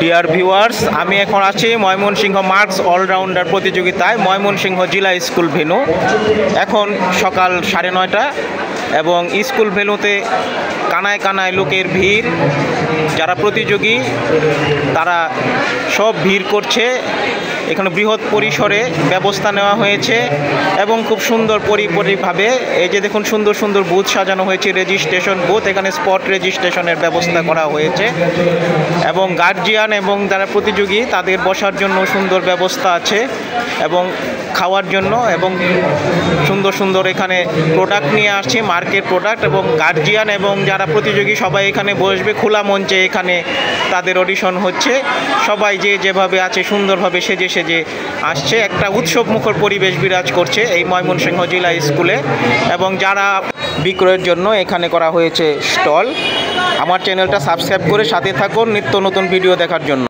Dear viewers, আমি এখন আছি ময়মনসিংহ মার্কস অলরাউন্ডার প্রতিযোগিতায় ময়মনসিংহ জেলা স্কুল ভেন্যু। এখন সকাল 9:30 এবং স্কুল ভেন্যুতে কানায় কানায় লোকের ভিড়। যারা প্রতিযোগী তারা সব ভিড় করছে। এখানে বৃহৎ পরিসরে ব্যবস্থা নেওয়া হয়েছে এবং খুব সুন্দর পরিপাটিভাবে এই যে দেখুন সুন্দর সুন্দর বুথ সাজানো হয়েছে, রেজিস্ট্রেশন বুথ। এখানে স্পট রেজিস্ট্রেশনের ব্যবস্থা করা হয়েছে এবং গার্জিয়ান এবং যারা প্রতিযোগী তাদের বসার জন্য সুন্দর ব্যবস্থা আছে এবং খাওয়ার জন্য, এবং সুন্দর সুন্দর এখানে প্রোডাক্ট নিয়ে আসছে, মার্কেট প্রোডাক্ট, এবং গার্জিয়ান এবং যারা প্রতিযোগী সবাই এখানে বসবে। খোলা মঞ্চে এখানে তাদের অডিশন হচ্ছে। সবাই যে যেভাবে আছে সুন্দরভাবে সেজে সেজে আসছে। একটা উৎসবমুখর পরিবেশ বিরাজ করছে এই ময়মনসিংহ জেলা স্কুলে। এবং যারা বিক্রয়ের জন্য এখানে করা হয়েছে স্টল। আমার চ্যানেলটা সাবস্ক্রাইব করে সাথে থাকুন নিত্য নতুন ভিডিও দেখার জন্য।